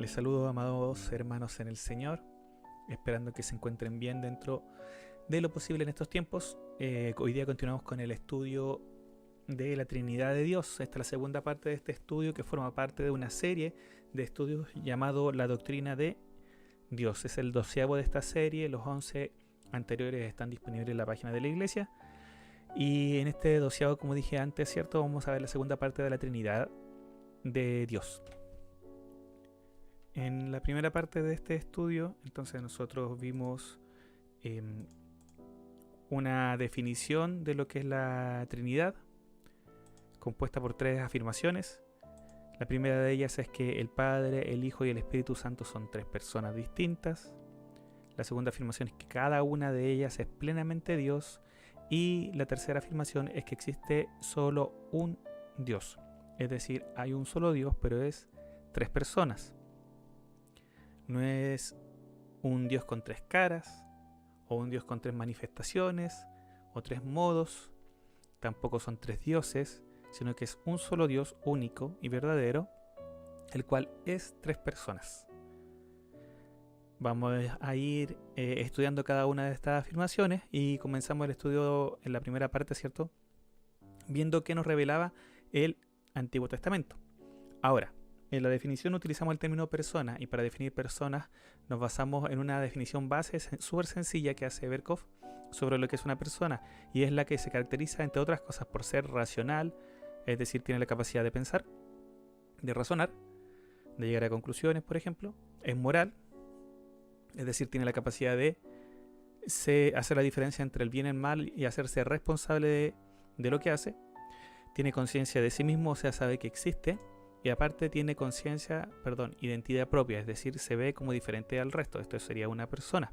Les saludo, amados hermanos en el Señor, esperando que se encuentren bien dentro de lo posible en estos tiempos. Hoy día continuamos con el estudio de la Trinidad de Dios. Esta es la segunda parte de este estudio que forma parte de una serie de estudios llamado La Doctrina de Dios. Es el 12º de esta serie, los 11 anteriores están disponibles en la página de la iglesia. Y en este 12º, como dije antes, ¿cierto? Vamos a ver la segunda parte de la Trinidad de Dios. En la primera parte de este estudio, entonces nosotros vimos una definición de lo que es la Trinidad, compuesta por 3 afirmaciones. La primera de ellas es que el Padre, el Hijo y el Espíritu Santo son 3 personas distintas. La segunda afirmación es que cada una de ellas es plenamente Dios. Y la tercera afirmación es que existe solo un Dios. Es decir, hay un solo Dios, pero es 3 personas. No es un Dios con 3 caras, o un Dios con 3 manifestaciones, o 3 modos. Tampoco son 3 dioses, sino que es un solo Dios único y verdadero, el cual es 3 personas. Vamos a ir estudiando cada una de estas afirmaciones y comenzamos el estudio en la primera parte, ¿cierto? Viendo qué nos revelaba el Antiguo Testamento. Ahora, en la definición utilizamos el término persona, y para definir personas nos basamos en una definición base súper sencilla que hace Berkov sobre lo que es una persona, y es la que se caracteriza, entre otras cosas, por ser racional, es decir, tiene la capacidad de pensar, de razonar, de llegar a conclusiones, por ejemplo. Es moral, es decir, tiene la capacidad de hacer la diferencia entre el bien y el mal y hacerse responsable de lo que hace. Tiene conciencia de sí mismo, o sea, sabe que existe. Y aparte tiene identidad propia, es decir, se ve como diferente al resto. Esto sería una persona.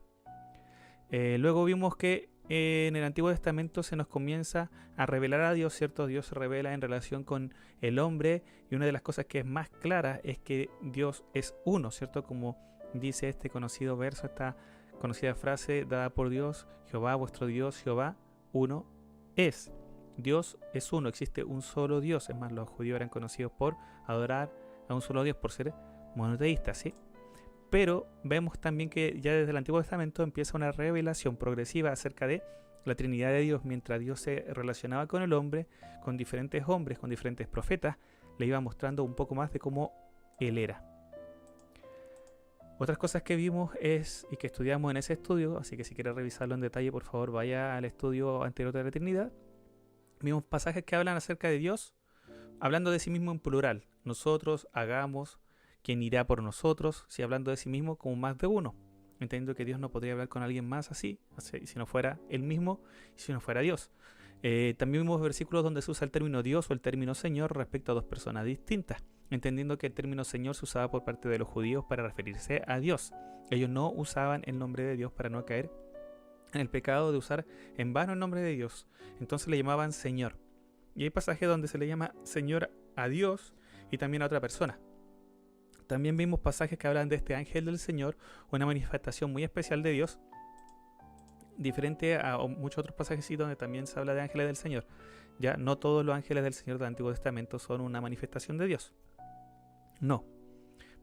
Luego vimos que en el Antiguo Testamento se nos comienza a revelar a Dios, ¿cierto? Dios se revela en relación con el hombre, y una de las cosas que es más clara es que Dios es uno, ¿cierto? Como dice este conocido verso, esta conocida frase dada por Dios: Jehová, vuestro Dios, Jehová, uno es. Dios es uno, existe un solo Dios. Es más, los judíos eran conocidos por adorar a un solo Dios, por ser monoteístas, ¿sí? Pero vemos también que ya desde el Antiguo Testamento empieza una revelación progresiva acerca de la Trinidad de Dios. Mientras Dios se relacionaba con el hombre, con diferentes hombres, con diferentes profetas, le iba mostrando un poco más de cómo Él era. Otras cosas que vimos y que estudiamos en ese estudio, así que si quieres revisarlo en detalle, por favor vaya al estudio anterior de la Trinidad. Vimos pasajes que hablan acerca de Dios, hablando de sí mismo en plural. Nosotros, hagamos, quien irá por nosotros, si hablando de sí mismo como más de uno. Entendiendo que Dios no podría hablar con alguien más así, si no fuera Él mismo y si no fuera Dios. También vimos versículos donde se usa el término Dios o el término Señor respecto a 2 personas distintas, entendiendo que el término Señor se usaba por parte de los judíos para referirse a Dios. Ellos no usaban el nombre de Dios para no caer en el pecado de usar en vano el nombre de Dios. Entonces le llamaban Señor. Y hay pasajes donde se le llama Señor a Dios y también a otra persona. También vimos pasajes que hablan de este ángel del Señor, una manifestación muy especial de Dios, diferente a muchos otros pasajes donde también se habla de ángeles del Señor. Ya no todos los ángeles del Señor del Antiguo Testamento son una manifestación de Dios. No.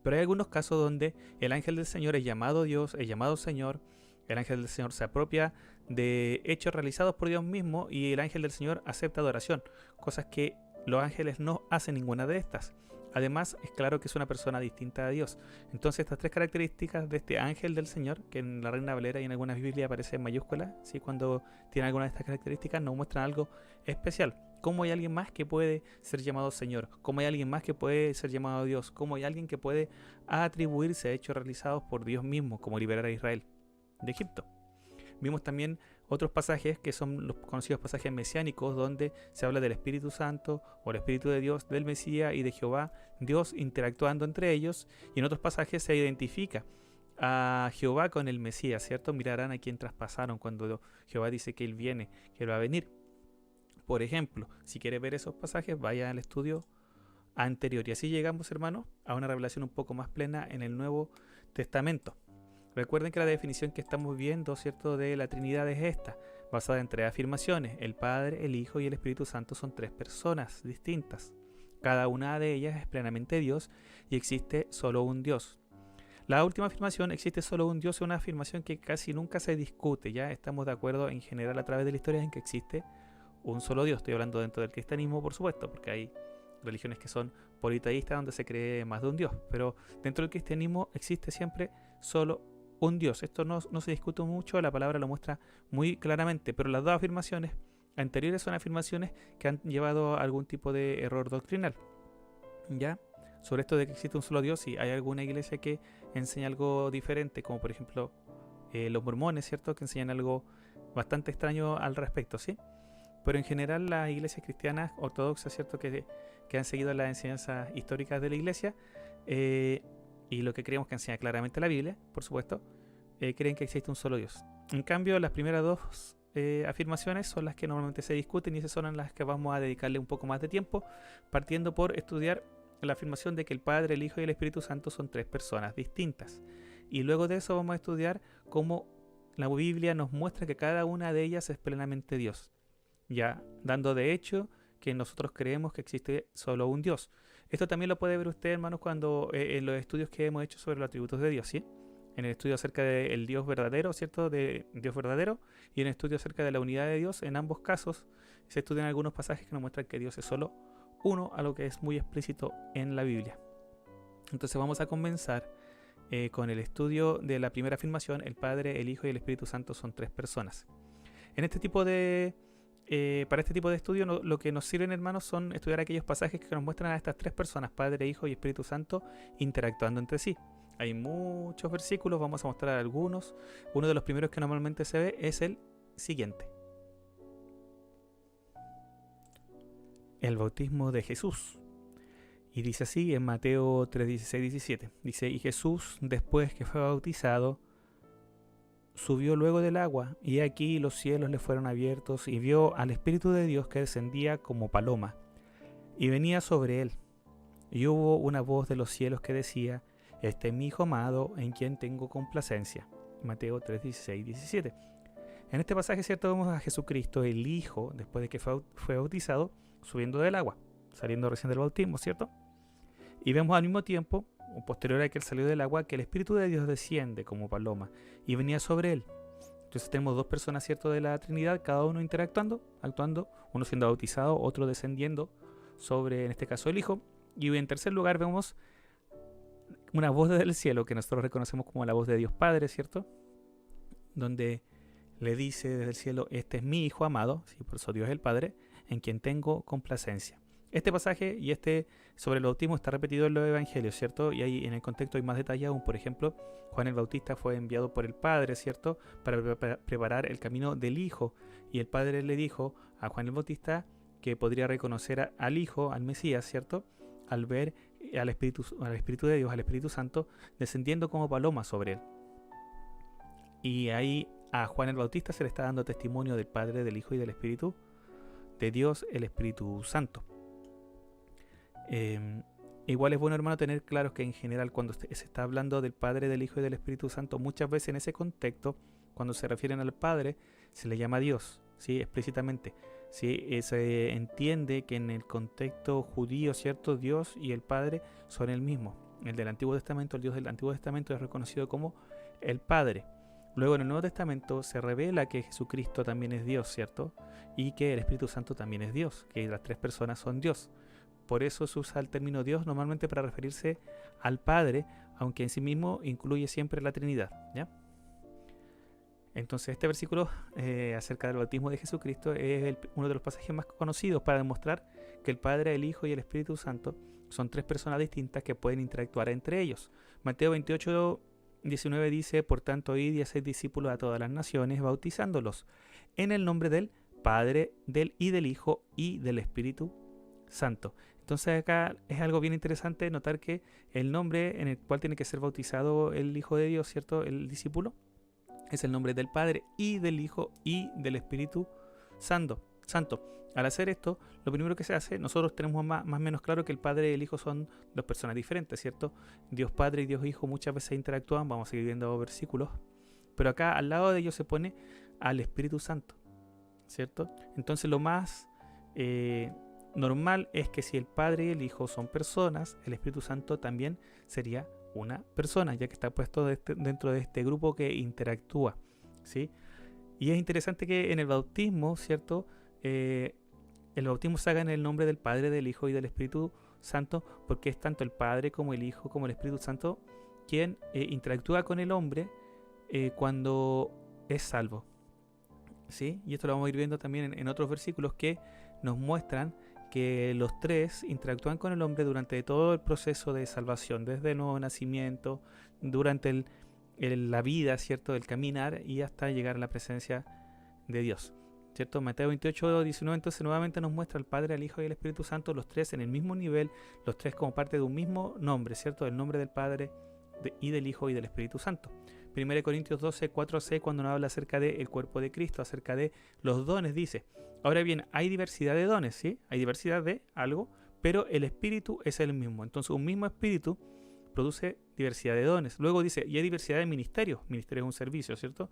Pero hay algunos casos donde el ángel del Señor es llamado Dios, es llamado Señor. El ángel del Señor se apropia de hechos realizados por Dios mismo y el ángel del Señor acepta adoración, cosas que los ángeles no hacen ninguna de estas. Además, es claro que es una persona distinta a Dios. Entonces, estas 3 características de este ángel del Señor, que en la Reina Valera y en algunas Biblias aparece en mayúsculas, ¿sí? Cuando tiene alguna de estas características nos muestran algo especial. ¿Cómo hay alguien más que puede ser llamado Señor? ¿Cómo hay alguien más que puede ser llamado Dios? ¿Cómo hay alguien que puede atribuirse a hechos realizados por Dios mismo, como liberar a Israel de Egipto? Vimos también otros pasajes que son los conocidos pasajes mesiánicos, donde se habla del Espíritu Santo o el Espíritu de Dios, del Mesías y de Jehová, Dios interactuando entre ellos, y en otros pasajes se identifica a Jehová con el Mesías, ¿cierto? Mirarán a quien traspasaron, cuando Jehová dice que Él viene, que Él va a venir. Por ejemplo, si quieres ver esos pasajes, vaya al estudio anterior. Y así llegamos, hermanos, a una revelación un poco más plena en el Nuevo Testamento. Recuerden que la definición que estamos viendo, ¿cierto?, de la Trinidad es esta, basada en 3 afirmaciones. El Padre, el Hijo y el Espíritu Santo son 3 personas distintas. Cada una de ellas es plenamente Dios y existe solo un Dios. La última afirmación, existe solo un Dios, es una afirmación que casi nunca se discute. Ya estamos de acuerdo en general a través de la historia en que existe un solo Dios. Estoy hablando dentro del cristianismo, por supuesto, porque hay religiones que son politeístas donde se cree más de un Dios. Pero dentro del cristianismo existe siempre solo un Dios. Esto no se discute mucho, la palabra lo muestra muy claramente. Pero las dos afirmaciones anteriores son afirmaciones que han llevado a algún tipo de error doctrinal. ¿Ya? Sobre esto de que existe un solo Dios, y hay alguna iglesia que enseña algo diferente, como por ejemplo los mormones, ¿cierto? Que enseñan algo bastante extraño al respecto, ¿sí? Pero en general las iglesias cristianas ortodoxas, ¿cierto? Que han seguido las enseñanzas históricas de la iglesia y lo que creemos que enseña claramente la Biblia, por supuesto, creen que existe un solo Dios. En cambio, las primeras dos afirmaciones son las que normalmente se discuten y esas son las que vamos a dedicarle un poco más de tiempo, partiendo por estudiar la afirmación de que el Padre, el Hijo y el Espíritu Santo son tres personas distintas. Y luego de eso vamos a estudiar cómo la Biblia nos muestra que cada una de ellas es plenamente Dios, ya dando de hecho que nosotros creemos que existe solo un Dios. Esto también lo puede ver usted, hermanos, cuando en los estudios que hemos hecho sobre los atributos de Dios, ¿sí? En el estudio acerca del Dios verdadero, ¿cierto? De Dios verdadero, y en el estudio acerca de la unidad de Dios, en ambos casos se estudian algunos pasajes que nos muestran que Dios es solo uno, algo que es muy explícito en la Biblia. Entonces vamos a comenzar con el estudio de la primera afirmación: el Padre, el Hijo y el Espíritu Santo son tres personas. En este tipo de para este tipo de estudio lo que nos sirven, hermanos, son estudiar aquellos pasajes que nos muestran a estas tres personas, Padre, Hijo y Espíritu Santo, interactuando entre sí. Hay muchos versículos, vamos a mostrar algunos. Uno de los primeros que normalmente se ve es el siguiente: el bautismo de Jesús. Y dice así en Mateo 3, 16, 17. Dice: y Jesús, después que fue bautizado, subió luego del agua, y aquí los cielos le fueron abiertos, y vio al Espíritu de Dios que descendía como paloma, y venía sobre él. Y hubo una voz de los cielos que decía: este es mi Hijo amado, en quien tengo complacencia. Mateo 3, 16, 17. En este pasaje, ¿cierto?, vemos a Jesucristo, el Hijo, después de que fue bautizado, subiendo del agua, saliendo recién del bautismo, ¿cierto? Y vemos al mismo tiempo, o posterior a que él salió del agua, que el Espíritu de Dios desciende como paloma y venía sobre él. Entonces tenemos dos personas, ¿cierto?, de la Trinidad, cada uno interactuando, actuando, uno siendo bautizado, otro descendiendo sobre, en este caso, el Hijo. Y en tercer lugar vemos una voz desde el cielo, que nosotros reconocemos como la voz de Dios Padre, ¿cierto?, donde le dice desde el cielo: este es mi Hijo amado, ¿sí? Por eso Dios es el Padre, en quien tengo complacencia. Este pasaje y sobre el bautismo está repetido en los evangelios, ¿cierto? Y ahí en el contexto hay más detalle aún. Por ejemplo, Juan el Bautista fue enviado por el Padre, ¿cierto?, para preparar el camino del Hijo. Y el Padre le dijo a Juan el Bautista que podría reconocer al Hijo, al Mesías, ¿cierto?, al ver al Espíritu de Dios, al Espíritu Santo, descendiendo como paloma sobre él. Y ahí a Juan el Bautista se le está dando testimonio del Padre, del Hijo y del Espíritu de Dios, el Espíritu Santo. Igual es bueno, hermano, tener claro que en general cuando se está hablando del Padre, del Hijo y del Espíritu Santo, muchas veces en ese contexto, cuando se refieren al Padre, se le llama Dios, ¿sí?, explícitamente. ¿Sí? Se entiende que en el contexto judío, ¿cierto?, Dios y el Padre son el mismo. El del Antiguo Testamento, el Dios del Antiguo Testamento es reconocido como el Padre. Luego en el Nuevo Testamento se revela que Jesucristo también es Dios, ¿cierto?, y que el Espíritu Santo también es Dios, que las tres personas son Dios. Por eso se usa el término Dios normalmente para referirse al Padre, aunque en sí mismo incluye siempre la Trinidad, ¿ya? Entonces este versículo acerca del bautismo de Jesucristo es uno de los pasajes más conocidos para demostrar que el Padre, el Hijo y el Espíritu Santo son tres personas distintas que pueden interactuar entre ellos. Mateo 28, 19 dice: por tanto, id y haced discípulos a todas las naciones, bautizándolos en el nombre del Padre, del Hijo y del Espíritu Santo. Entonces acá es algo bien interesante notar que el nombre en el cual tiene que ser bautizado el Hijo de Dios, ¿cierto?, el discípulo, es el nombre del Padre y del Hijo y del Espíritu Santo. Al hacer esto, lo primero que se hace, nosotros tenemos más o menos claro que el Padre y el Hijo son dos personas diferentes, ¿cierto? Dios Padre y Dios Hijo muchas veces interactúan, vamos a seguir viendo versículos, pero acá al lado de ellos se pone al Espíritu Santo, ¿cierto? Entonces lo más normal es que si el Padre y el Hijo son personas, el Espíritu Santo también sería una persona, ya que está puesto dentro de este grupo que interactúa, ¿sí? Y es interesante que en el bautismo, ¿cierto? El bautismo se haga en el nombre del Padre, del Hijo y del Espíritu Santo, porque es tanto el Padre como el Hijo como el Espíritu Santo quien interactúa con el hombre cuando es salvo, ¿sí? Y esto lo vamos a ir viendo también en otros versículos que nos muestran que los tres interactúan con el hombre durante todo el proceso de salvación, desde el nuevo nacimiento, durante la vida, ¿cierto?, del caminar y hasta llegar a la presencia de Dios, ¿cierto? Mateo 28, 19 entonces nuevamente nos muestra al Padre, al Hijo y al Espíritu Santo, los tres en el mismo nivel, los tres como parte de un mismo nombre, ¿cierto? El nombre del Padre y del Hijo y del Espíritu Santo. 1 Corintios 12, 4 a 6, cuando nos habla acerca del cuerpo de Cristo, acerca de los dones, dice: ahora bien, hay diversidad de dones, ¿sí? Hay diversidad de algo, pero el Espíritu es el mismo. Entonces, un mismo Espíritu produce diversidad de dones. Luego dice, y hay diversidad de ministerios. Ministerio es un servicio, ¿cierto?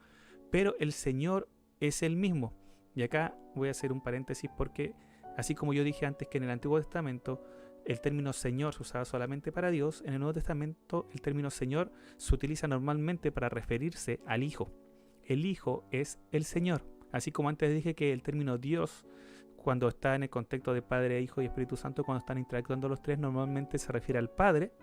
Pero el Señor es el mismo. Y acá voy a hacer un paréntesis porque, así como yo dije antes que en el Antiguo Testamento el término Señor se usaba solamente para Dios, en el Nuevo Testamento el término Señor se utiliza normalmente para referirse al Hijo. El Hijo es el Señor. Así como antes dije que el término Dios, cuando está en el contexto de Padre, Hijo y Espíritu Santo, cuando están interactuando los tres, normalmente se refiere al Padre.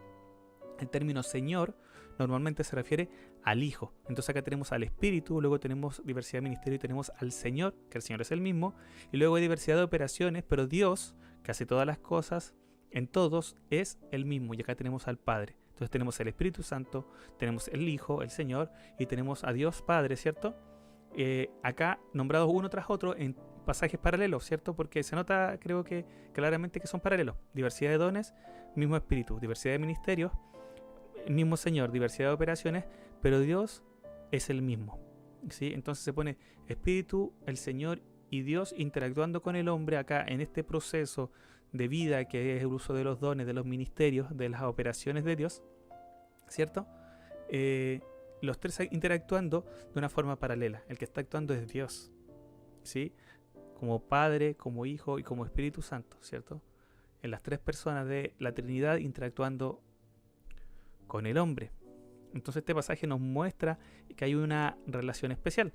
El término Señor normalmente se refiere al Hijo. Entonces acá tenemos al Espíritu, luego tenemos diversidad de ministerio y tenemos al Señor, que el Señor es el mismo, y luego hay diversidad de operaciones, pero Dios, que hace todas las cosas, en todos es el mismo, y acá tenemos al Padre. Entonces tenemos el Espíritu Santo, tenemos el Hijo, el Señor, y tenemos a Dios Padre, ¿cierto? Acá nombrados uno tras otro en pasajes paralelos, ¿cierto? Porque se nota, creo que claramente que son paralelos. Diversidad de dones, mismo Espíritu. Diversidad de ministerios, mismo Señor. Diversidad de operaciones, pero Dios es el mismo, ¿sí? Entonces se pone Espíritu, el Señor y Dios interactuando con el hombre acá en este proceso de vida que es el uso de los dones, de los ministerios, de las operaciones de Dios, ¿cierto? Los tres interactuando de una forma paralela. El que está actuando es Dios, ¿sí? Como Padre, como Hijo y como Espíritu Santo, ¿cierto? En las tres personas de la Trinidad interactuando con el hombre. Entonces este pasaje nos muestra que hay una relación especial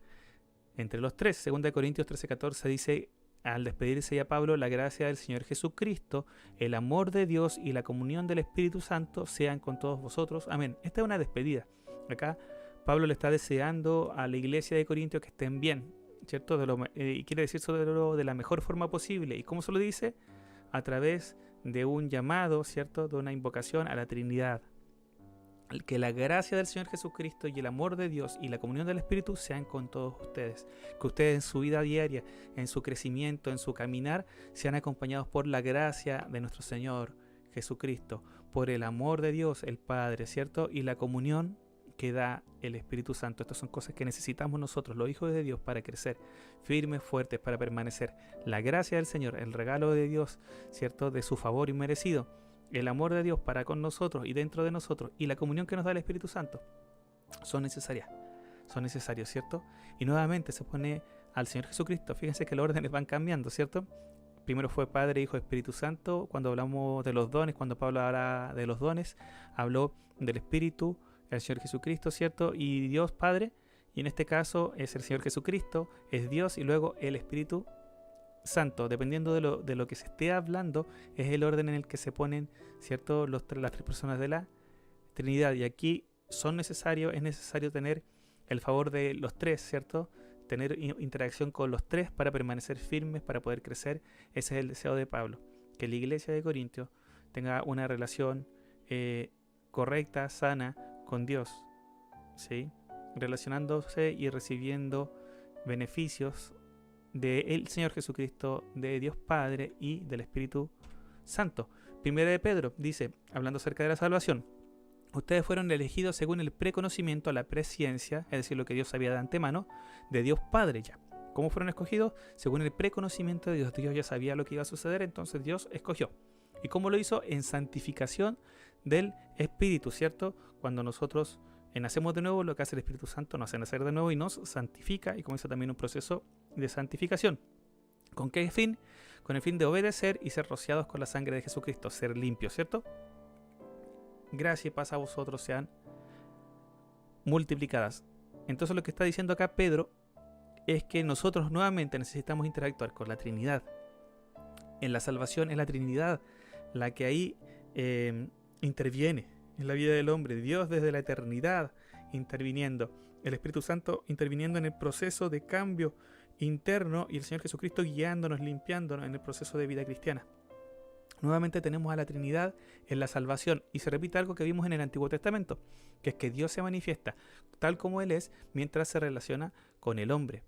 entre los tres. 2 Corintios 13:14 dice, al despedirse ya Pablo, la gracia del Señor Jesucristo, el amor de Dios y la comunión del Espíritu Santo sean con todos vosotros. Amén. Esta es una despedida. Acá Pablo le está deseando a la iglesia de Corintios que estén bien, ¿cierto? Y quiere decir de la mejor forma posible. ¿Y cómo se lo dice? A través de un llamado, ¿cierto? De una invocación a la Trinidad. Que la gracia del Señor Jesucristo y el amor de Dios y la comunión del Espíritu sean con todos ustedes. Que ustedes en su vida diaria, en su crecimiento, en su caminar, sean acompañados por la gracia de nuestro Señor Jesucristo, por el amor de Dios, el Padre, ¿cierto? Y la comunión que da el Espíritu Santo. Estas son cosas que necesitamos nosotros, los hijos de Dios, para crecer firmes, fuertes, para permanecer. La gracia del Señor, el regalo de Dios, ¿cierto? De su favor inmerecido. El amor de Dios para con nosotros y dentro de nosotros y la comunión que nos da el Espíritu Santo son necesarios, ¿cierto? Y nuevamente se pone al Señor Jesucristo. Fíjense que los órdenes van cambiando, ¿cierto? Primero fue Padre, Hijo, Espíritu Santo. Cuando hablamos de los dones, cuando Pablo habla de los dones, habló del Espíritu, el Señor Jesucristo, ¿cierto? Y Dios Padre, y en este caso es el Señor Jesucristo, es Dios y luego el Espíritu Santo, dependiendo de lo que se esté hablando, es el orden en el que se ponen, ¿cierto? Las tres personas de la Trinidad. Y aquí es necesario tener el favor de los tres, ¿cierto? Tener interacción con los tres para permanecer firmes, para poder crecer. Ese es el deseo de Pablo, que la iglesia de Corintios tenga una relación correcta, sana con Dios, ¿sí? Relacionándose y recibiendo beneficios del Señor Jesucristo, de Dios Padre y del Espíritu Santo. Primera de Pedro dice, hablando acerca de la salvación, ustedes fueron elegidos según el preconocimiento, la presciencia, es decir, lo que Dios sabía de antemano, de Dios Padre ya. ¿Cómo fueron escogidos? Según el preconocimiento de Dios. Dios ya sabía lo que iba a suceder, entonces Dios escogió. ¿Y cómo lo hizo? En santificación del Espíritu, ¿cierto? Cuando nosotros nacemos de nuevo, lo que hace el Espíritu Santo nos hace nacer de nuevo y nos santifica, y comienza también un proceso de santificación. ¿Con qué fin? Con el fin de obedecer y ser rociados con la sangre de Jesucristo, ser limpios, ¿cierto? gracia y paz a vosotros sean multiplicadas. Entonces lo que está diciendo acá Pedro es que nosotros nuevamente necesitamos interactuar con la Trinidad. En la salvación es la Trinidad la que ahí interviene en la vida del hombre. Dios desde la eternidad interviniendo. El Espíritu Santo interviniendo en el proceso de cambio interno y el Señor Jesucristo guiándonos, limpiándonos en el proceso de vida cristiana. Nuevamente tenemos a la Trinidad en la salvación y se repite algo que vimos en el Antiguo Testamento, que es que Dios se manifiesta tal como Él es mientras se relaciona con el hombre.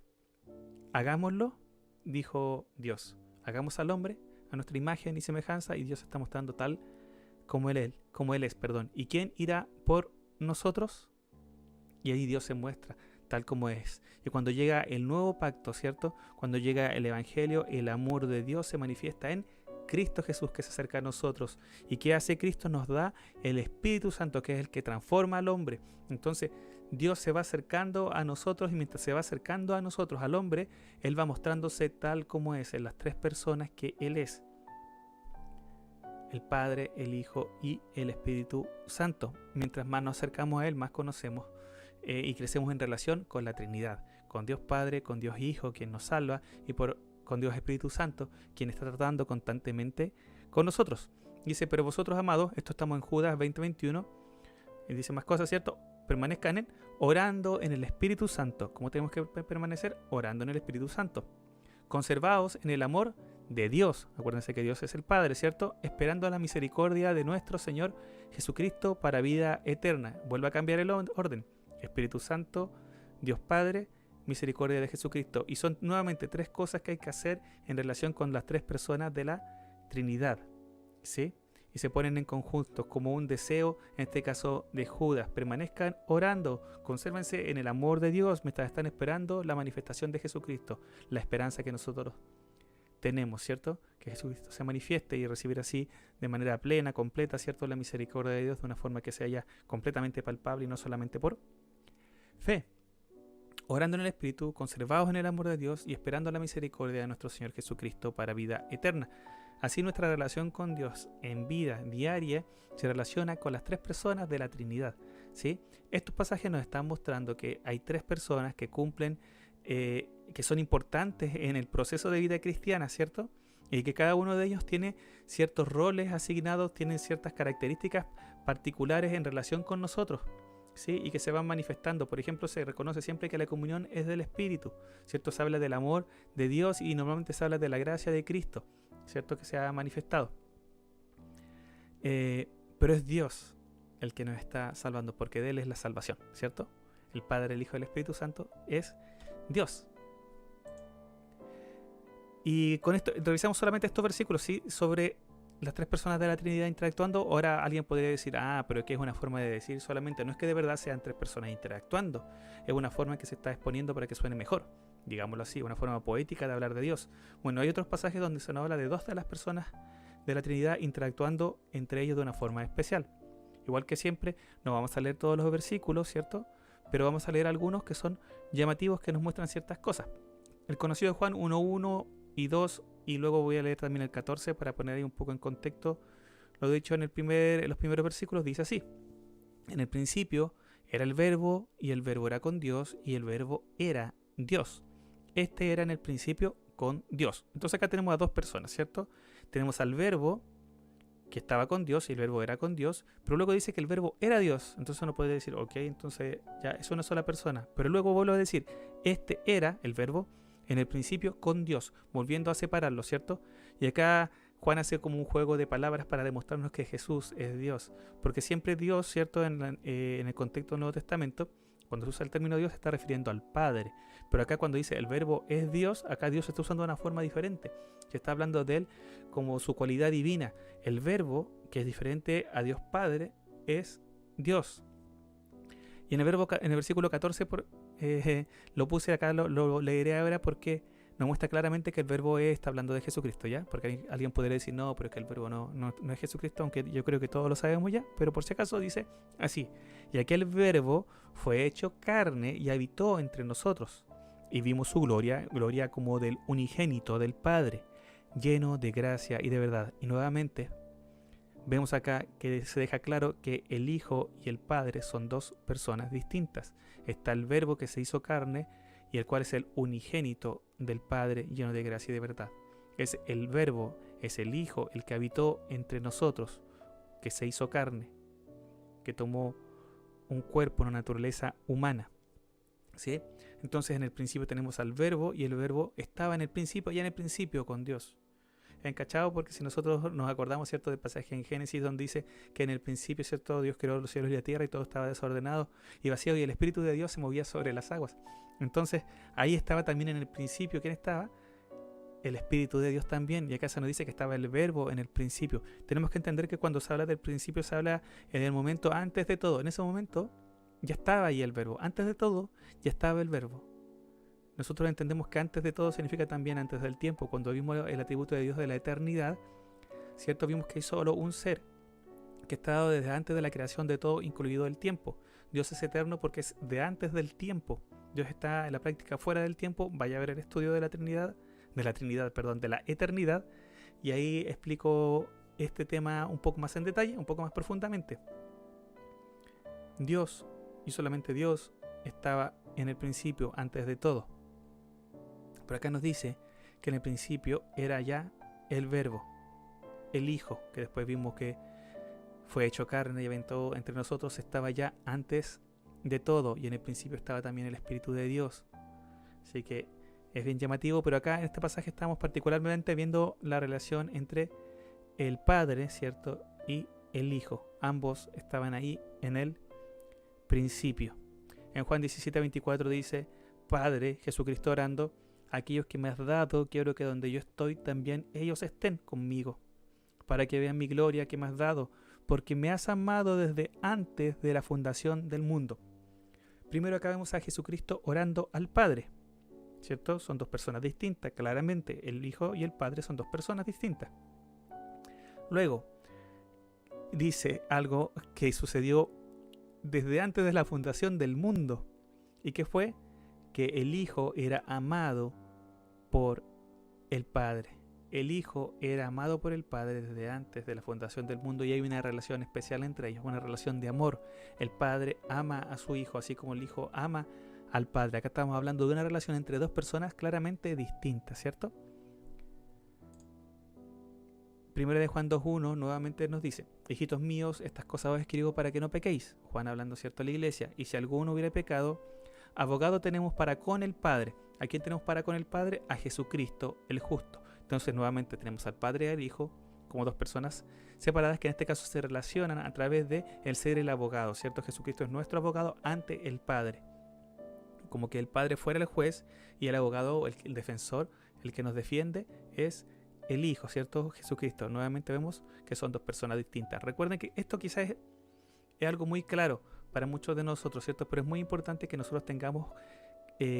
Hagámoslo, dijo Dios. Hagamos al hombre a nuestra imagen y semejanza y Dios está mostrando tal como Él es. ¿Y quién irá por nosotros? Y ahí Dios se muestra tal como es. Y cuando llega el nuevo pacto, ¿cierto? Cuando llega el Evangelio, el amor de Dios se manifiesta en Cristo Jesús que se acerca a nosotros. ¿Y qué hace Cristo? Nos da el Espíritu Santo, que es el que transforma al hombre. Entonces Dios se va acercando a nosotros y mientras se va acercando a nosotros, al hombre, Él va mostrándose tal como es en las tres personas que Él es. El Padre, el Hijo y el Espíritu Santo. Mientras más nos acercamos a Él, más conocemos y crecemos en relación con la Trinidad, con Dios Padre, con Dios Hijo, quien nos salva, y con Dios Espíritu Santo, quien está tratando constantemente con nosotros. Dice, pero vosotros, amados, esto estamos en Judas 20:21, y dice más cosas, ¿cierto? Permanezcan en orando en el Espíritu Santo. ¿Cómo tenemos que permanecer? Orando en el Espíritu Santo. Conservaos en el amor de Dios. Acuérdense que Dios es el Padre, ¿cierto? Esperando a la misericordia de nuestro Señor Jesucristo para vida eterna. Vuelve a cambiar el orden. Espíritu Santo, Dios Padre, misericordia de Jesucristo. Y son nuevamente tres cosas que hay que hacer en relación con las tres personas de la Trinidad, ¿sí? Y se ponen en conjunto como un deseo, en este caso de Judas. Permanezcan orando, consérvense en el amor de Dios mientras están esperando la manifestación de Jesucristo, la esperanza que nosotros tenemos, ¿cierto? Que Jesucristo se manifieste y recibir así de manera plena, completa, ¿cierto? La misericordia de Dios de una forma que sea ya completamente palpable y no solamente por fe. Orando en el Espíritu, conservados en el amor de Dios y esperando la misericordia de nuestro Señor Jesucristo para vida eterna. Así nuestra relación con Dios en vida diaria se relaciona con las tres personas de la Trinidad, ¿sí? Estos pasajes nos están mostrando que hay tres personas que cumplen, que son importantes en el proceso de vida cristiana, ¿cierto? Y que cada uno de ellos tiene ciertos roles asignados, tienen ciertas características particulares en relación con nosotros, ¿sí? Y que se van manifestando. Por ejemplo, se reconoce siempre que la comunión es del Espíritu, ¿cierto? Se habla del amor de Dios y normalmente se habla de la gracia de Cristo, ¿cierto? Que se ha manifestado. Pero es Dios el que nos está salvando, porque de Él es la salvación, ¿cierto? El Padre, el Hijo y el Espíritu Santo es Dios. Y con esto, revisamos solamente estos versículos, ¿sí? Sobre las tres personas de la Trinidad interactuando. Ahora alguien podría decir, pero es que es una forma de decir solamente. No es que de verdad sean tres personas interactuando, es una forma que se está exponiendo para que suene mejor, digámoslo así, una forma poética de hablar de Dios. Bueno, hay otros pasajes donde se nos habla de dos de las personas de la Trinidad interactuando entre ellos de una forma especial. Igual que siempre, no vamos a leer todos los versículos, ¿cierto? Pero vamos a leer algunos que son llamativos, que nos muestran ciertas cosas. El conocido de Juan 1:1 y 2, y luego voy a leer también el 14 para poner ahí un poco en contexto lo dicho en los primeros versículos. Dice así: en el principio era el Verbo, y el Verbo era con Dios, y el Verbo era Dios. Este era en el principio con Dios. Entonces acá tenemos a dos personas, ¿cierto? Tenemos al Verbo, que estaba con Dios, y el Verbo era con Dios, pero luego dice que el Verbo era Dios. Entonces uno puede decir, ok, entonces ya es una sola persona. Pero luego vuelvo a decir, este era el Verbo en el principio con Dios, volviendo a separarlo, ¿cierto? Y acá Juan hace como un juego de palabras para demostrarnos que Jesús es Dios, porque siempre Dios, ¿cierto? En el contexto del Nuevo Testamento, cuando se usa el término Dios, se está refiriendo al Padre. Pero acá cuando dice el Verbo es Dios, acá Dios está usando de una forma diferente. Se está hablando de Él como su cualidad divina. El Verbo, que es diferente a Dios Padre, es Dios. Y en el versículo 14 lo puse acá, lo leeré ahora porque nos muestra claramente que el Verbo está hablando de Jesucristo, ¿ya? Porque alguien podría decir, no, pero es que el Verbo no es Jesucristo, aunque yo creo que todos lo sabemos ya, pero por si acaso dice así: y aquel Verbo fue hecho carne y habitó entre nosotros, y vimos su gloria como del unigénito del Padre, lleno de gracia y de verdad. Y nuevamente vemos acá que se deja claro que el Hijo y el Padre son dos personas distintas. Está el Verbo que se hizo carne y el cual es el unigénito del Padre lleno de gracia y de verdad. Es el Verbo, es el Hijo, el que habitó entre nosotros, que se hizo carne, que tomó un cuerpo, una naturaleza humana. ¿Sí? Entonces en el principio tenemos al Verbo y el Verbo estaba en el principio, ya en el principio con Dios. ¿Encachado? Porque si nosotros nos acordamos, ¿cierto?, del pasaje en Génesis donde dice que en el principio, ¿cierto?, Dios creó los cielos y la tierra y todo estaba desordenado y vacío y el Espíritu de Dios se movía sobre las aguas. Entonces ahí estaba también en el principio, ¿quién estaba? El Espíritu de Dios también, y acá se nos dice que estaba el Verbo en el principio. Tenemos que entender que cuando se habla del principio se habla en el momento antes de todo. En ese momento ya estaba ahí el Verbo. Antes de todo ya estaba el Verbo. Nosotros entendemos que antes de todo significa también antes del tiempo. Cuando vimos el atributo de Dios de la eternidad, ¿cierto? Vimos que hay solo un ser que está dado desde antes de la creación de todo, incluido el tiempo. Dios es eterno porque es de antes del tiempo. Dios está en la práctica fuera del tiempo. Vaya a ver el estudio de la Trinidad, de la eternidad, y ahí explico este tema un poco más en detalle, un poco más profundamente. Dios, y solamente Dios, estaba en el principio, antes de todo. Pero acá nos dice que en el principio era ya el Verbo, el Hijo, que después vimos que fue hecho carne y aventó entre nosotros, estaba ya antes de todo, y en el principio estaba también el Espíritu de Dios. Así que es bien llamativo, pero acá en este pasaje estamos particularmente viendo la relación entre el Padre, ¿cierto?, y el Hijo. Ambos estaban ahí en el principio. En Juan 17:24 dice: Padre, Jesucristo orando, aquellos que me has dado, quiero que donde yo estoy también ellos estén conmigo, para que vean mi gloria que me has dado, porque me has amado desde antes de la fundación del mundo. Primero acá vemos a Jesucristo orando al Padre, ¿cierto? Son dos personas distintas, claramente. El Hijo y el Padre son dos personas distintas. Luego, dice algo que sucedió desde antes de la fundación del mundo. ¿Y qué fue? Que el Hijo era amado por el Padre. El Hijo era amado por el Padre desde antes de la fundación del mundo, y hay una relación especial entre ellos, una relación de amor. El Padre ama a su Hijo, así como el Hijo ama al Padre. Acá estamos hablando de una relación entre dos personas claramente distintas, ¿cierto? Primero de Juan 2:1 nuevamente nos dice: hijitos míos, estas cosas os escribo para que no pequéis. Juan hablando, ¿cierto?, a la iglesia. Y si alguno hubiera pecado, abogado tenemos para con el Padre. ¿A quién tenemos para con el Padre? A Jesucristo el justo. Entonces nuevamente tenemos al Padre y al Hijo como dos personas separadas que en este caso se relacionan a través de el ser el abogado, ¿cierto? Jesucristo es nuestro abogado ante el Padre. Como que el Padre fuera el juez y el abogado, el defensor, el que nos defiende, es el Hijo, ¿cierto? Jesucristo. Nuevamente vemos que son dos personas distintas. Recuerden que esto quizás es algo muy claro para muchos de nosotros, ¿cierto? Pero es muy importante que nosotros tengamos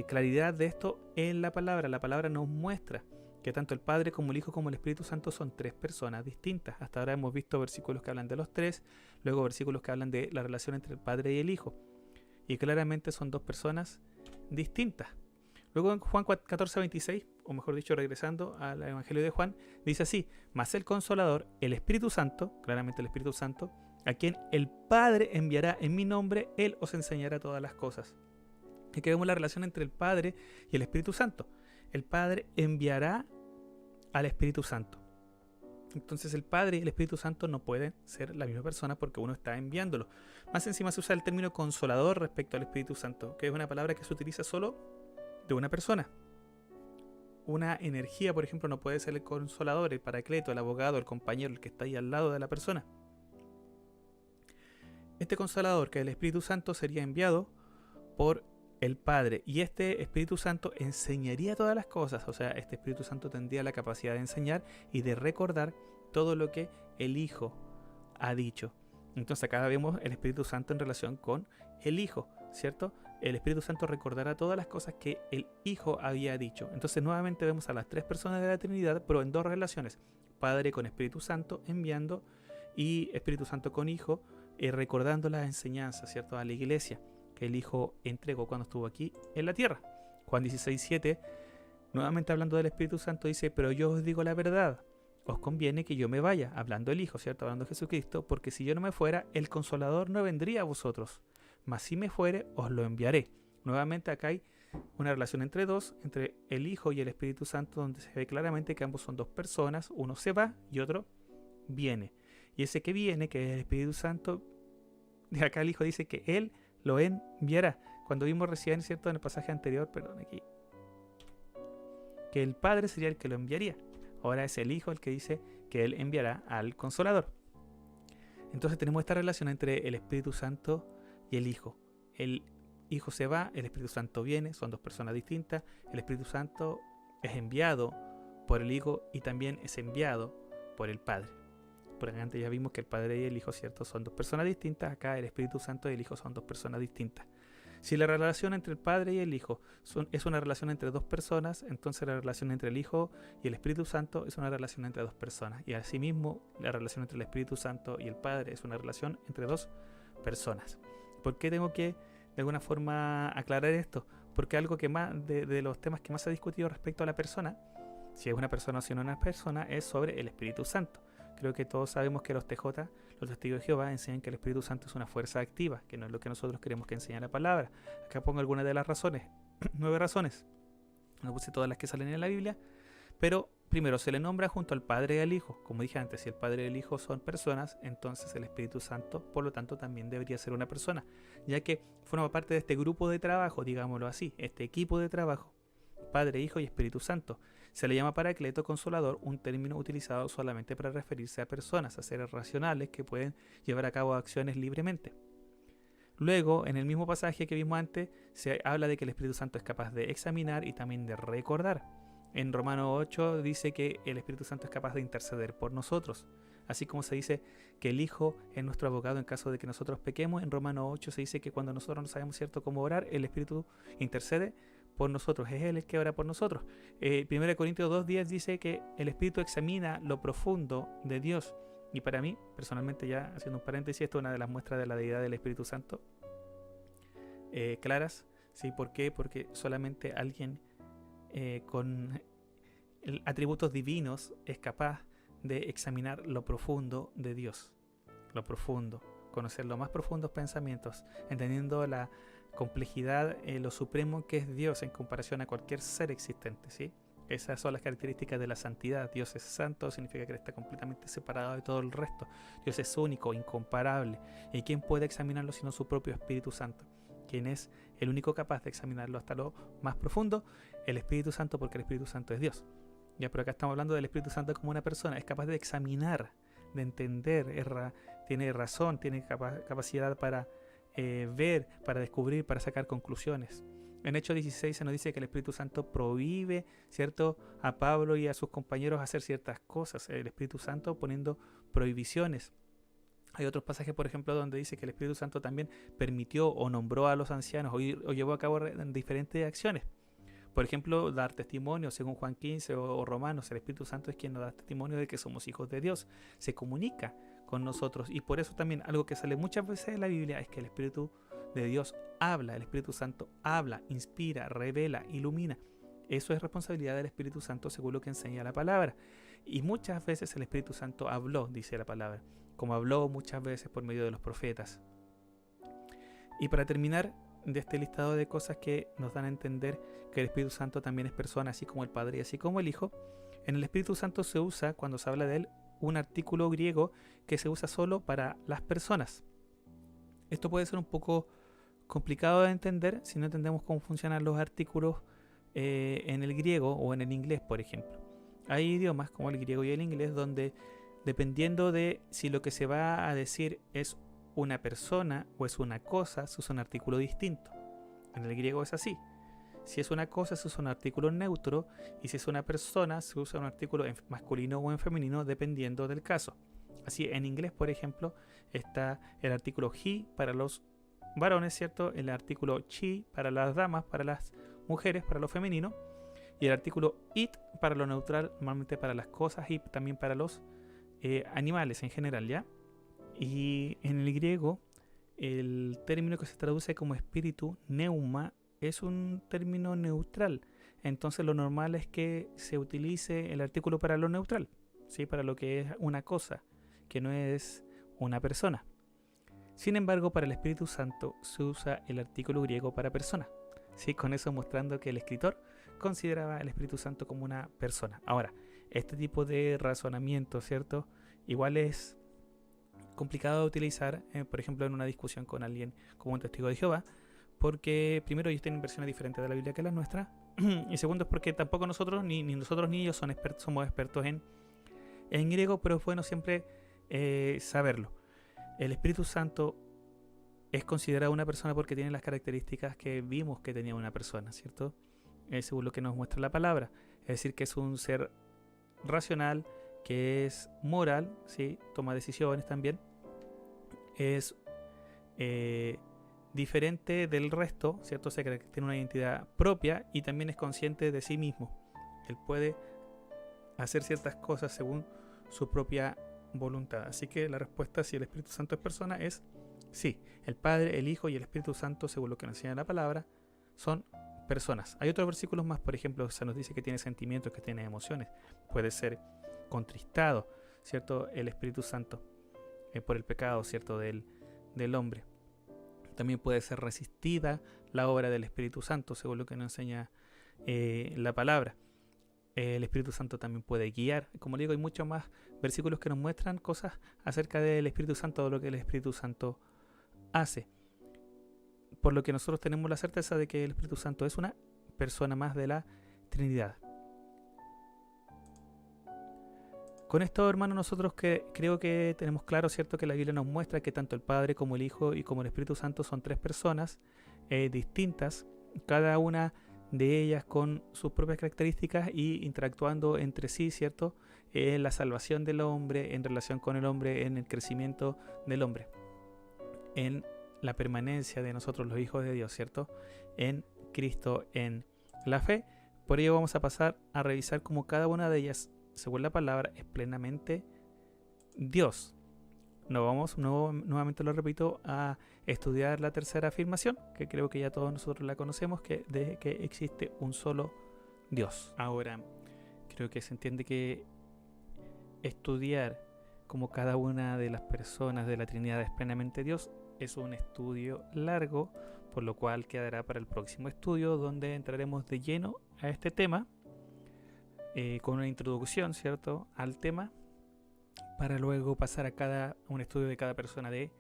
claridad de esto en la palabra. La palabra nos muestra que tanto el Padre como el Hijo como el Espíritu Santo son tres personas distintas. Hasta ahora hemos visto versículos que hablan de los tres, luego versículos que hablan de la relación entre el Padre y el Hijo. Y claramente son dos personas distintas. Luego en Juan 14:26, o mejor dicho, regresando al Evangelio de Juan, dice así: mas el Consolador, el Espíritu Santo, claramente el Espíritu Santo, a quien el Padre enviará en mi nombre, Él os enseñará todas las cosas. Aquí vemos la relación entre el Padre y el Espíritu Santo. El Padre enviará al Espíritu Santo. Entonces el Padre y el Espíritu Santo no pueden ser la misma persona porque uno está enviándolo. Más encima se usa el término consolador respecto al Espíritu Santo, que es una palabra que se utiliza solo de una persona. Una energía, por ejemplo, no puede ser el consolador, el paracleto, el abogado, el compañero, el que está ahí al lado de la persona. Este consolador, que es el Espíritu Santo, sería enviado por el Padre, y este Espíritu Santo enseñaría todas las cosas. O sea, este Espíritu Santo tendría la capacidad de enseñar y de recordar todo lo que el Hijo ha dicho. Entonces acá vemos el Espíritu Santo en relación con el Hijo, ¿cierto? El Espíritu Santo recordará todas las cosas que el Hijo había dicho. Entonces nuevamente vemos a las tres personas de la Trinidad, pero en dos relaciones: Padre con Espíritu Santo enviando, y Espíritu Santo con Hijo recordando las enseñanzas, ¿cierto?, a la iglesia que el Hijo entregó cuando estuvo aquí en la tierra. Juan 16:7, nuevamente hablando del Espíritu Santo, dice: pero yo os digo la verdad, os conviene que yo me vaya, hablando el Hijo, ¿cierto? Hablando de Jesucristo, porque si yo no me fuera, el Consolador no vendría a vosotros, mas si me fuere, os lo enviaré. Nuevamente acá hay una relación entre dos, entre el Hijo y el Espíritu Santo, donde se ve claramente que ambos son dos personas, uno se va y otro viene. Y ese que viene, que es el Espíritu Santo, de acá el Hijo dice que Él lo enviará. Cuando vimos recién, ¿cierto? En el pasaje anterior, perdón, aquí, que el Padre sería el que lo enviaría. Ahora es el Hijo el que dice que Él enviará al Consolador. Entonces tenemos esta relación entre el Espíritu Santo y el Hijo. El Hijo se va, el Espíritu Santo viene, son dos personas distintas. El Espíritu Santo es enviado por el Hijo y también es enviado por el Padre. Porque antes ya vimos que el Padre y el Hijo, ¿cierto?, son dos personas distintas. Acá el Espíritu Santo y el Hijo son dos personas distintas. Si la relación entre el Padre y el Hijo es una relación entre dos personas, entonces la relación entre el Hijo y el Espíritu Santo es una relación entre dos personas. Y asimismo, la relación entre el Espíritu Santo y el Padre es una relación entre dos personas. ¿Por qué tengo que, de alguna forma, aclarar esto? Porque algo que más, de los temas que más se ha discutido respecto a la persona, si es una persona o si no es una persona, es sobre el Espíritu Santo. Creo que todos sabemos que los TJ, los testigos de Jehová, enseñan que el Espíritu Santo es una fuerza activa, que no es lo que nosotros queremos que enseñe la palabra. Acá pongo algunas de las razones, 9 razones. No puse todas las que salen en la Biblia, pero primero se le nombra junto al Padre y al Hijo. Como dije antes, si el Padre y el Hijo son personas, entonces el Espíritu Santo, por lo tanto, también debería ser una persona, ya que forma parte de este grupo de trabajo, digámoslo así, este equipo de trabajo, Padre, Hijo y Espíritu Santo. Se le llama Paracleto, Consolador, un término utilizado solamente para referirse a personas, a seres racionales que pueden llevar a cabo acciones libremente. Luego, en el mismo pasaje que vimos antes, se habla de que el Espíritu Santo es capaz de examinar y también de recordar. En Romanos 8 dice que el Espíritu Santo es capaz de interceder por nosotros. Así como se dice que el Hijo es nuestro abogado en caso de que nosotros pequemos, en Romanos 8 se dice que cuando nosotros no sabemos cierto cómo orar, el Espíritu intercede por nosotros, es Él el que ora por nosotros. 1 Corintios 2:10 dice que el Espíritu examina lo profundo de Dios. Y para mí, personalmente, ya haciendo un paréntesis, esto es una de las muestras de la deidad del Espíritu Santo claras. ¿Sí? ¿Por qué? Porque solamente alguien con atributos divinos es capaz de examinar lo profundo de Dios. Lo profundo, conocer los más profundos pensamientos, entendiendo la complejidad, lo supremo que es Dios en comparación a cualquier ser existente, ¿sí? Esas son las características de la santidad. Dios es santo, significa que Él está completamente separado de todo el resto. Dios es único, incomparable. ¿Y quién puede examinarlo sino su propio Espíritu Santo? ¿Quién es el único capaz de examinarlo hasta lo más profundo? El Espíritu Santo, porque el Espíritu Santo es Dios. Ya, pero acá estamos hablando del Espíritu Santo como una persona. Es capaz de examinar, de entender, tiene razón, tiene capacidad para ver, para descubrir, para sacar conclusiones. En Hechos 16 se nos dice que el Espíritu Santo prohíbe, ¿cierto?, a Pablo y a sus compañeros hacer ciertas cosas. El Espíritu Santo poniendo prohibiciones. Hay otros pasajes, por ejemplo, donde dice que el Espíritu Santo también permitió o nombró a los ancianos o llevó a cabo diferentes acciones. Por ejemplo, dar testimonio, según Juan 15 o Romanos, el Espíritu Santo es quien nos da testimonio de que somos hijos de Dios. Se comunica con nosotros y por eso también algo que sale muchas veces en la Biblia es que el Espíritu de Dios habla, el Espíritu Santo habla, inspira, revela, ilumina. Eso es responsabilidad del Espíritu Santo según lo que enseña la palabra. Y muchas veces el Espíritu Santo habló, dice la palabra, como habló muchas veces por medio de los profetas. Y para terminar de este listado de cosas que nos dan a entender que el Espíritu Santo también es persona, así como el Padre y así como el Hijo, en el Espíritu Santo se usa, cuando se habla de él, un artículo griego que se usa solo para las personas. Esto puede ser un poco complicado de entender si no entendemos cómo funcionan los artículos en el griego o en el inglés, por ejemplo. Hay idiomas como el griego y el inglés donde, dependiendo de si lo que se va a decir es una persona o es una cosa, se usa un artículo distinto. En el griego es así. Si es una cosa, se usa un artículo neutro, y si es una persona, se usa un artículo en masculino o en femenino, dependiendo del caso. Así, en inglés, por ejemplo, está el artículo he para los varones, ¿cierto? El artículo she para las damas, para las mujeres, para lo femenino, y el artículo it para lo neutral, normalmente para las cosas, y también para los animales en general, ¿ya? Y en el griego, el término que se traduce como espíritu, neuma, es un término neutral. Entonces lo normal es que se utilice el artículo para lo neutral. ¿sí? Para lo que es una cosa, que no es una persona. Sin embargo, para el Espíritu Santo se usa el artículo griego para persona, ¿sí? Con eso mostrando que el escritor consideraba al Espíritu Santo como una persona. Ahora, este tipo de razonamiento, ¿cierto? Igual es complicado de utilizar, por ejemplo, en una discusión con alguien como un testigo de Jehová, porque primero ellos tienen versiones diferentes de la Biblia que la nuestra, y segundo es porque tampoco nosotros, ni nosotros ni ellos somos expertos en griego, pero es bueno siempre saberlo. El Espíritu Santo es considerado una persona porque tiene las características que vimos que tenía una persona, ¿cierto? Según lo que nos muestra la palabra. Es decir, que es un ser racional, que es moral, ¿sí? Toma decisiones también. Es diferente del resto, ¿cierto? O sea, que tiene una identidad propia y también es consciente de sí mismo. Él puede hacer ciertas cosas según su propia voluntad. Así que la respuesta, si el Espíritu Santo es persona, es sí. El Padre, el Hijo y el Espíritu Santo, según lo que nos enseña la palabra, son personas. Hay otros versículos más, por ejemplo, se nos dice que tiene sentimientos, que tiene emociones. Puede ser contristado, ¿cierto? El Espíritu Santo por el pecado, ¿cierto? Del hombre. También puede ser resistida la obra del Espíritu Santo, según lo que nos enseña la palabra. El Espíritu Santo también puede guiar. Como le digo, hay muchos más versículos que nos muestran cosas acerca del Espíritu Santo, de lo que el Espíritu Santo hace. Por lo que nosotros tenemos la certeza de que el Espíritu Santo es una persona más de la Trinidad. Con esto, hermanos, nosotros creo que tenemos claro, ¿cierto?, que la Biblia nos muestra que tanto el Padre como el Hijo y como el Espíritu Santo son tres personas distintas, cada una de ellas con sus propias características y interactuando entre sí, ¿cierto?, en la salvación del hombre, en relación con el hombre, en el crecimiento del hombre, en la permanencia de nosotros los hijos de Dios, ¿cierto?, en Cristo, en la fe. Por ello vamos a pasar a revisar cómo cada una de ellas, según la palabra, es plenamente Dios. Nos vamos, nuevamente lo repito, a estudiar la tercera afirmación, que creo que ya todos nosotros la conocemos, de que existe un solo Dios. Ahora, creo que se entiende que estudiar cómo cada una de las personas de la Trinidad es plenamente Dios es un estudio largo, por lo cual quedará para el próximo estudio, donde entraremos de lleno a este tema, con una introducción, ¿cierto?, al tema, para luego pasar a un estudio de cada persona de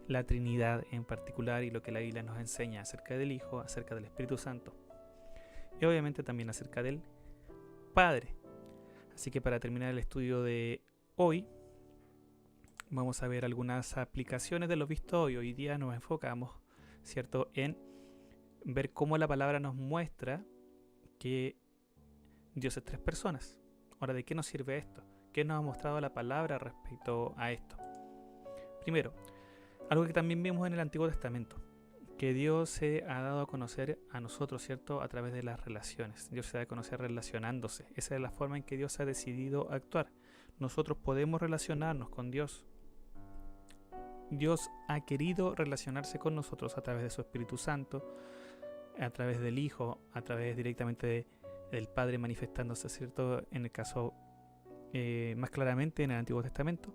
la Trinidad en particular y lo que la Biblia nos enseña acerca del Hijo, acerca del Espíritu Santo y obviamente también acerca del Padre. Así que para terminar el estudio de hoy, vamos a ver algunas aplicaciones de lo visto hoy. Hoy día nos enfocamos, ¿cierto?, en ver cómo la palabra nos muestra que Dios es tres personas. Ahora, ¿de qué nos sirve esto? ¿Qué nos ha mostrado la palabra respecto a esto? Primero, algo que también vimos en el Antiguo Testamento, que Dios se ha dado a conocer a nosotros, ¿cierto?, a través de las relaciones. Dios se da a conocer relacionándose. Esa es la forma en que Dios ha decidido actuar. Nosotros podemos relacionarnos con Dios. Dios ha querido relacionarse con nosotros a través de su Espíritu Santo, a través del Hijo, a través directamente del Padre manifestándose, ¿cierto?, en el caso más claramente en el Antiguo Testamento.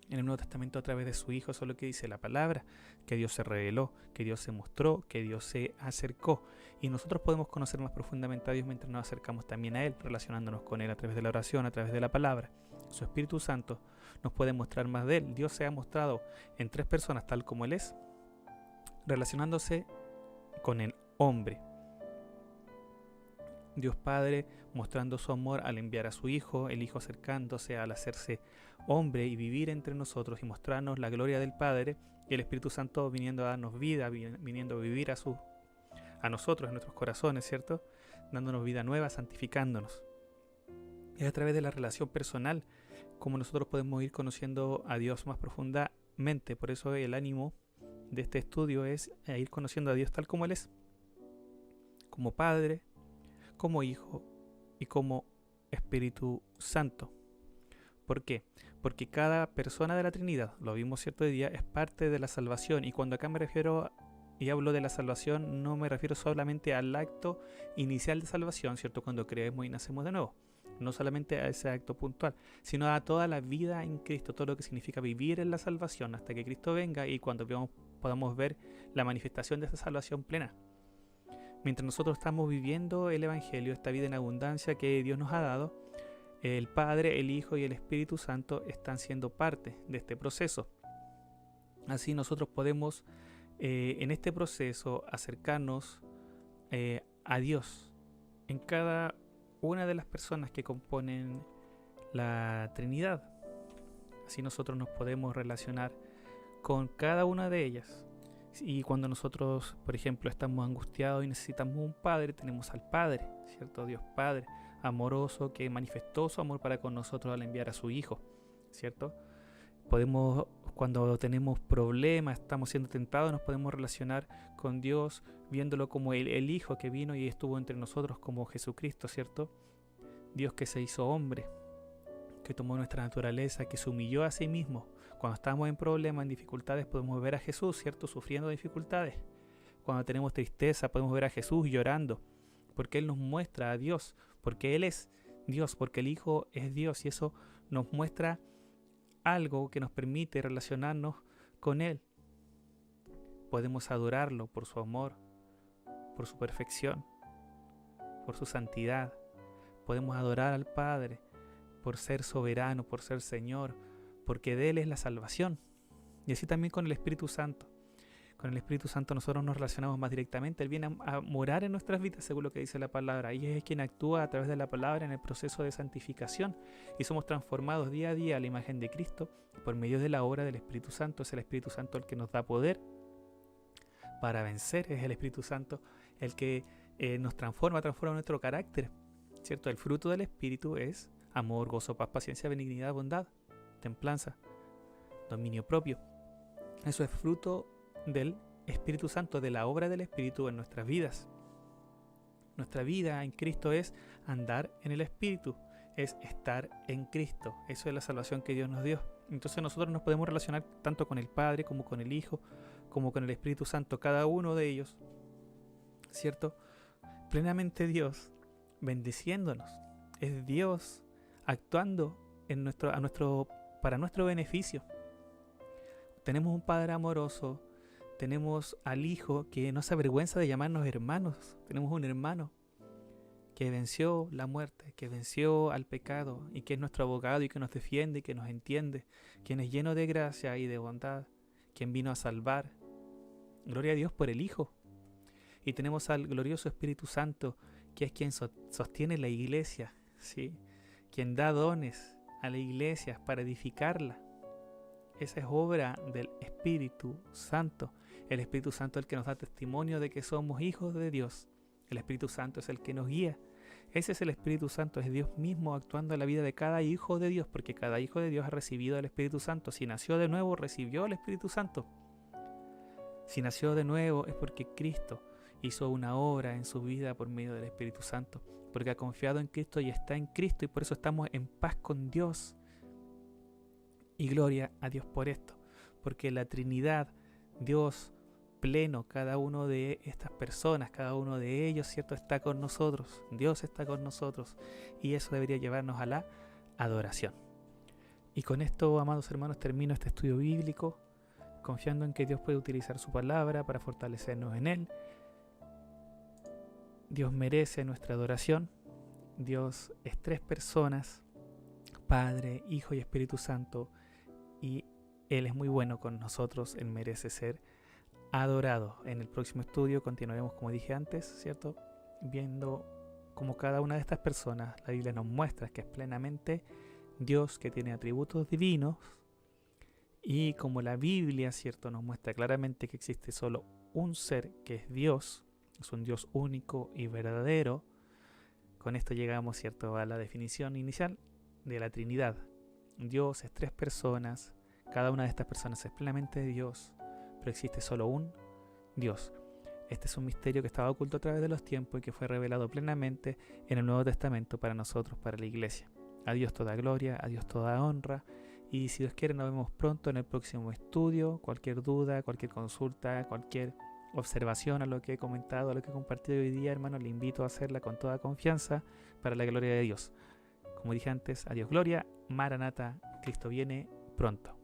En el Nuevo Testamento a través de su Hijo. Eso es lo que dice la palabra, que Dios se reveló, que Dios se mostró, que Dios se acercó. Y nosotros podemos conocer más profundamente a Dios mientras nos acercamos también a Él, relacionándonos con Él a través de la oración, a través de la palabra. Su Espíritu Santo nos puede mostrar más de Él. Dios se ha mostrado en tres personas tal como Él es, relacionándose con el hombre. Dios Padre mostrando su amor al enviar a su Hijo, el Hijo acercándose al hacerse hombre y vivir entre nosotros y mostrarnos la gloria del Padre, y el Espíritu Santo viniendo a darnos vida, viniendo a vivir a nosotros, en nuestros corazones, ¿cierto?, dándonos vida nueva, santificándonos. Es a través de la relación personal como nosotros podemos ir conociendo a Dios más profundamente. Por eso el ánimo de este estudio es ir conociendo a Dios tal como Él es, como Padre, como Hijo y como Espíritu Santo. ¿Por qué? Porque cada persona de la Trinidad, lo vimos cierto día, es parte de la salvación. Y cuando acá me refiero Y hablo de la salvación, no me refiero solamente al acto inicial de salvación, ¿cierto? Cuando creemos y nacemos de nuevo. No solamente a ese acto puntual, sino a toda la vida en Cristo, todo lo que significa vivir en la salvación hasta que Cristo venga y cuando podamos ver la manifestación de esa salvación plena. Mientras nosotros estamos viviendo el Evangelio, esta vida en abundancia que Dios nos ha dado, el Padre, el Hijo y el Espíritu Santo están siendo parte de este proceso. Así nosotros podemos en este proceso acercarnos a Dios en cada una de las personas que componen la Trinidad. Así nosotros nos podemos relacionar con cada una de ellas. Y cuando nosotros, por ejemplo, estamos angustiados y necesitamos un Padre, tenemos al Padre, ¿cierto? Dios Padre, amoroso, que manifestó su amor para con nosotros al enviar a su Hijo, ¿cierto? Podemos, cuando tenemos problemas, estamos siendo tentados, nos podemos relacionar con Dios viéndolo como el Hijo que vino y estuvo entre nosotros como Jesucristo, ¿cierto? Dios que se hizo hombre, que tomó nuestra naturaleza, que se humilló a sí mismo. Cuando estamos en problemas, en dificultades, podemos ver a Jesús, ¿cierto? Sufriendo dificultades. Cuando tenemos tristeza, podemos ver a Jesús llorando, porque Él nos muestra a Dios, porque Él es Dios, porque el Hijo es Dios, y eso nos muestra algo que nos permite relacionarnos con Él. Podemos adorarlo por su amor, por su perfección, por su santidad. Podemos adorar al Padre por ser soberano, por ser Señor, porque de Él es la salvación. Y así también con el Espíritu Santo. Con el Espíritu Santo nosotros nos relacionamos más directamente. Él viene a morar en nuestras vidas, según lo que dice la palabra. Y es quien actúa a través de la palabra en el proceso de santificación. Y somos transformados día a día a la imagen de Cristo por medio de la obra del Espíritu Santo. Es el Espíritu Santo el que nos da poder para vencer. Es el Espíritu Santo el que nos transforma nuestro carácter, ¿cierto? El fruto del Espíritu es amor, gozo, paz, paciencia, benignidad, bondad, templanza, dominio propio. Eso es fruto del Espíritu Santo, de la obra del Espíritu en nuestras vidas. Nuestra vida en Cristo es andar en el Espíritu, es estar en Cristo. Eso es la salvación que Dios nos dio. Entonces nosotros nos podemos relacionar tanto con el Padre como con el Hijo, como con el Espíritu Santo, cada uno de ellos, ¿cierto? Plenamente Dios, bendiciéndonos. Es Dios actuando para nuestro beneficio. Tenemos un Padre amoroso, tenemos al Hijo que no se avergüenza de llamarnos hermanos. Tenemos un hermano que venció la muerte, que venció al pecado y que es nuestro abogado y que nos defiende y que nos entiende, quien es lleno de gracia y de bondad, quien vino a salvar. Gloria a Dios por el Hijo. Y tenemos al glorioso Espíritu Santo, que es quien sostiene la iglesia, ¿sí? Quien da dones a la iglesia para edificarla. Esa es obra del Espíritu Santo. El Espíritu Santo es el que nos da testimonio de que somos hijos de Dios. El Espíritu Santo es el que nos guía. Ese es el Espíritu Santo, es Dios mismo actuando en la vida de cada hijo de Dios, porque cada hijo de Dios ha recibido el Espíritu Santo. Si nació de nuevo, recibió el Espíritu Santo. Si nació de nuevo es porque Cristo hizo una obra en su vida por medio del Espíritu Santo, porque ha confiado en Cristo y está en Cristo, y por eso estamos en paz con Dios. Y gloria a Dios por esto, porque la Trinidad, Dios pleno, cada uno de estas personas, cada uno de ellos, ¿cierto?, está con nosotros. Dios está con nosotros, y eso debería llevarnos a la adoración. Y con esto, amados hermanos, termino este estudio bíblico, confiando en que Dios puede utilizar su palabra para fortalecernos en Él. Dios merece nuestra adoración. Dios es tres personas, Padre, Hijo y Espíritu Santo, y Él es muy bueno con nosotros. Él merece ser adorado. En el próximo estudio continuaremos, como dije antes, ¿cierto?, viendo cómo cada una de estas personas, la Biblia nos muestra que es plenamente Dios, que tiene atributos divinos, y como la Biblia, ¿cierto?, nos muestra claramente que existe solo un ser, que es Dios, es un Dios único y verdadero. Con esto llegamos, ¿cierto?, a la definición inicial de la Trinidad. Dios es tres personas, cada una de estas personas es plenamente Dios, pero existe solo un Dios. Este es un misterio que estaba oculto a través de los tiempos y que fue revelado plenamente en el Nuevo Testamento para nosotros, para la Iglesia. A Dios toda gloria, a Dios toda honra, y si Dios quiere nos vemos pronto en el próximo estudio. Cualquier duda, cualquier consulta, cualquier observación a lo que he comentado, a lo que he compartido hoy día, hermano, le invito a hacerla con toda confianza para la gloria de Dios. Como dije antes, a Dios gloria, Maranata, Cristo viene pronto.